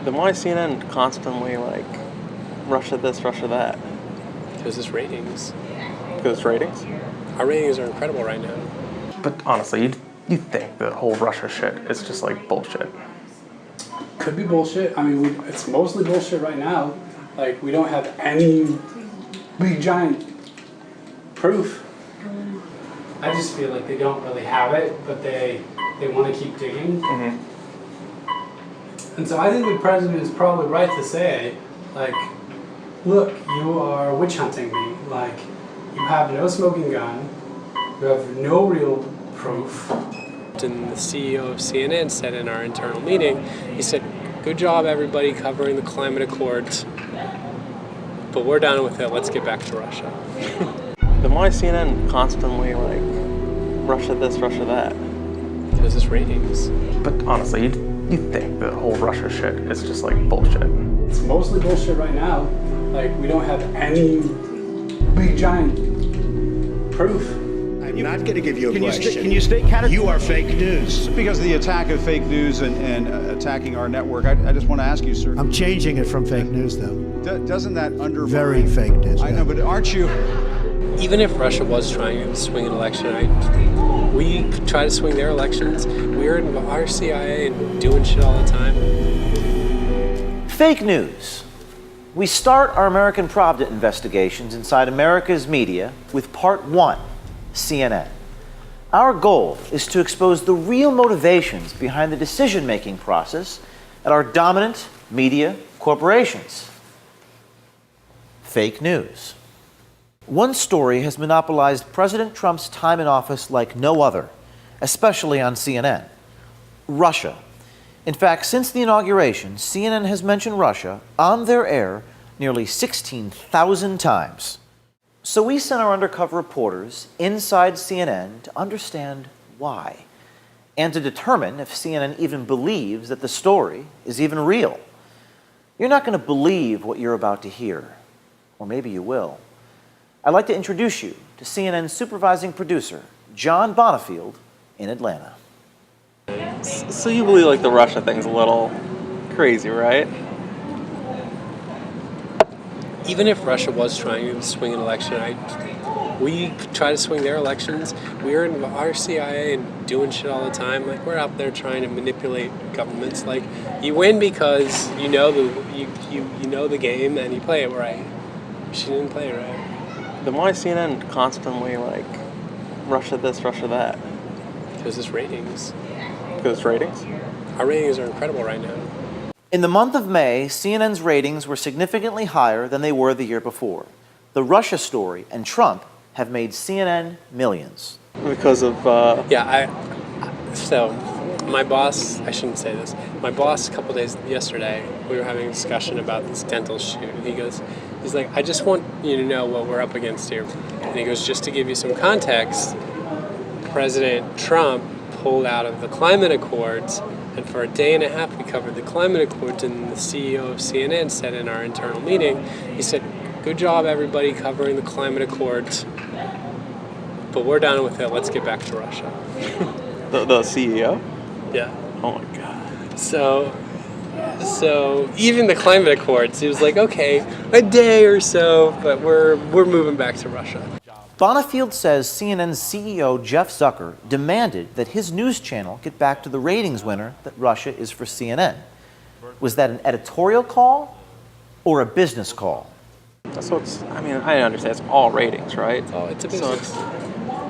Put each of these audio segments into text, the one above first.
Then why is CNN constantly like Russia this, Russia that? Because it's ratings. Because it's ratings? Our ratings are incredible right now. But honestly, you think the whole Russia shit is just like bullshit? Could be bullshit. I mean, it's mostly bullshit right now. Like, we don't have any big giant proof. I just feel like they don't really have it, but they want to keep digging. Mm-hmm. And so I think the president is probably right to say, like, look, you are witch hunting me. Like, you have no smoking gun. You have no real proof. And the CEO of CNN said in our internal meeting, he said, good job everybody covering the climate accords, but we're done with it, let's get back to Russia. Then why is CNN constantly like Russia this, Russia that? Because it's ratings. But honestly, you think the whole Russia shit is just like bullshit? It's mostly bullshit right now. Like, we don't have any big giant proof. I'm not going to give you a question. Can you state categorically? You are fake news. Because of the attack of fake news and attacking our network, I just want to ask you, sir. I'm changing it from fake news, though. Doesn't that undermine... Very fake news. I know, but aren't you... Even if Russia was trying to swing an election, we could try to swing their elections. We're in our CIA and doing shit all the time. Fake news. We start our American Pravda investigations inside America's media with Part 1, CNN. Our goal is to expose the real motivations behind the decision-making process at our dominant media corporations. Fake news. One story has monopolized President Trump's time in office like no other, especially on CNN. Russia. In fact, since the inauguration, CNN has mentioned Russia on their air nearly 16,000 times. So we sent our undercover reporters inside CNN to understand why, and to determine if CNN even believes that the story is even real. You're not going to believe what you're about to hear, or maybe you will. I'd like to introduce you to CNN's supervising producer, John Bonifield, in Atlanta. So you believe like the Russia thing's a little crazy, right? Even if Russia was trying to swing an election, we could try to swing their elections. We're in our CIA and doing shit all the time. Like, we're out there trying to manipulate governments. Like, you win because you know the game and you play it right. She didn't play it right. Then why is CNN constantly like Russia this, Russia that? Because it's ratings. Because it's ratings? Our ratings are incredible right now. In the month of May, CNN's ratings were significantly higher than they were the year before. The Russia story and Trump have made CNN millions. Because of So my boss, I shouldn't say this, my boss a couple days yesterday, we were having a discussion about this dental shoot, and he's like, I just want you to know what we're up against here. And he goes, just to give you some context, President Trump pulled out of the climate accords, and for a day and a half we covered the climate accords, and the CEO of CNN said in our internal meeting, he said, good job everybody covering the climate accords, but we're done with it, let's get back to Russia. the CEO? Yeah. Oh my God. So even the climate accords, he was like, okay, a day or so, but we're moving back to Russia. Bonifield says CNN's CEO Jeff Zucker demanded that his news channel get back to the ratings winner that Russia is for CNN. Was that an editorial call or a business call? So I understand it's all ratings, right? Oh, it's a business.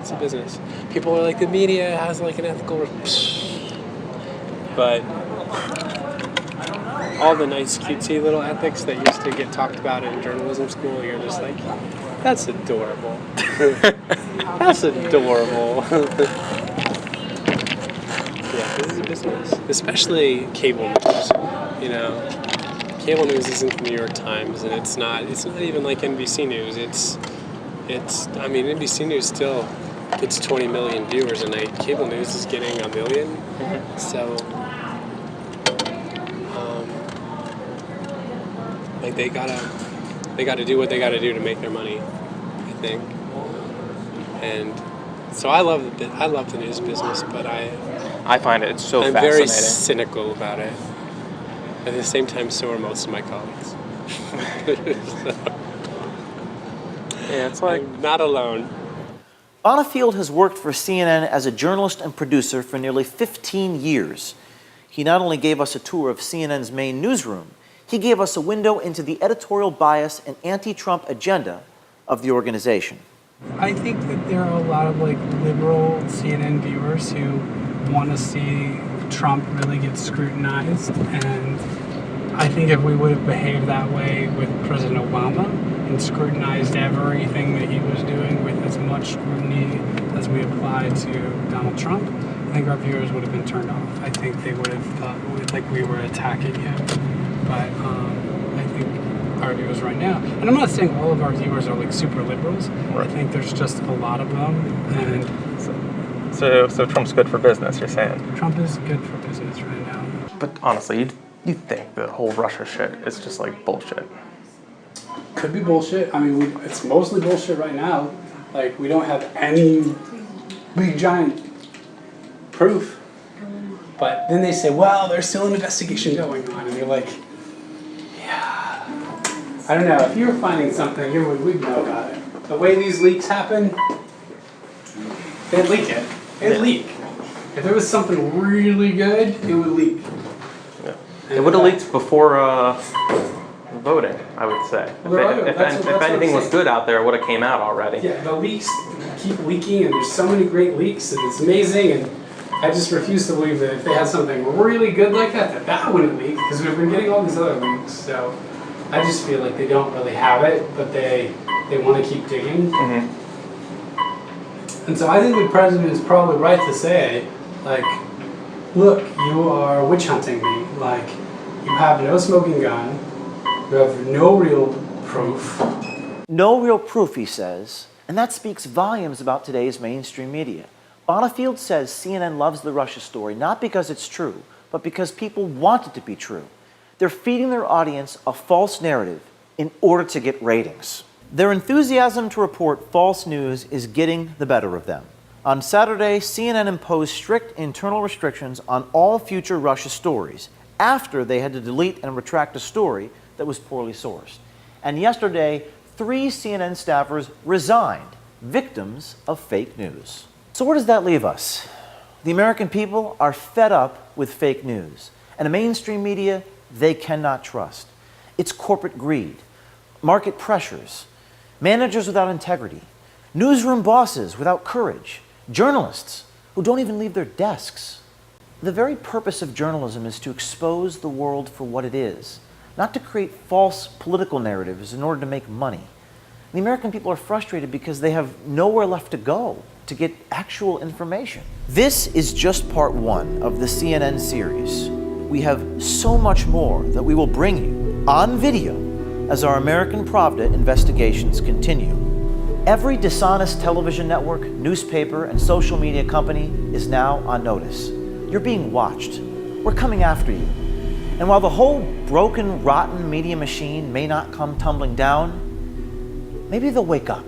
It's a business. People are like, the media has like an ethical... But all the nice cutesy little ethics that used to get talked about in journalism school, you're just like, that's adorable. That's adorable. Yeah, this is a business. Especially cable news, you know. Cable news isn't the New York Times, and it's not even like NBC News. NBC News still gets 20 million viewers a night. Cable news is getting 1 million. Mm-hmm. So, they gotta do what they gotta do to make their money, I think. And so I love the news business, but I find it so I'm fascinating. very cynical about it. At the same time, so are most of my colleagues. Yeah, it's like I'm not alone. Bonifield has worked for CNN as a journalist and producer for nearly 15 years. He not only gave us a tour of CNN's main newsroom, he gave us a window into the editorial bias and anti-Trump agenda of the organization. I think that there are a lot of like liberal CNN viewers who want to see Trump really get scrutinized, and I think if we would have behaved that way with President Obama and scrutinized everything that he was doing with as much scrutiny as we applied to Donald Trump, I think our viewers would have been turned off. I think they would have thought like we were attacking him. But I think our viewers right now, and I'm not saying all of our viewers are like super liberals. Right. I think there's just a lot of them, and so Trump's good for business, you're saying? Trump is good for business right now. But honestly, you think the whole Russia shit is just like bullshit? Could be bullshit. I mean, it's mostly bullshit right now. Like, we don't have any big giant proof. But then they say, well, there's still an investigation going on. And you're like, yeah. I don't know. If you were finding something, we'd know about it. The way these leaks happen, they'd leak it. It'd leak. If there was something really good, it would leak. Yeah. It would have leaked before voting, I would say. If anything was good out there, it would have came out already. Yeah, the leaks keep leaking, and there's so many great leaks, and it's amazing. And I just refuse to believe that if they had something really good like that, that wouldn't leak, because we've been getting all these other leaks. So I just feel like they don't really have it, but they want to keep digging. Mm-hmm. And so I think the president is probably right to say, like, look, you are witch hunting me. Like, you have no smoking gun. You have no real proof. No real proof, he says, and that speaks volumes about today's mainstream media. Bonifield says CNN loves the Russia story not because it's true, but because people want it to be true. They're feeding their audience a false narrative in order to get ratings. Their enthusiasm to report false news is getting the better of them. On Saturday, CNN imposed strict internal restrictions on all future Russia stories after they had to delete and retract a story that was poorly sourced. And yesterday, 3 CNN staffers resigned, victims of fake news. So where does that leave us? The American people are fed up with fake news, and the mainstream media they cannot trust. It's corporate greed, market pressures, managers without integrity, newsroom bosses without courage, journalists who don't even leave their desks. The very purpose of journalism is to expose the world for what it is, not to create false political narratives in order to make money. The American people are frustrated because they have nowhere left to go to get actual information. This is just part 1 of the CNN series. We have so much more that we will bring you on video as our American Pravda investigations continue. Every dishonest television network, newspaper, and social media company is now on notice. You're being watched. We're coming after you. And while the whole broken, rotten media machine may not come tumbling down, maybe they'll wake up.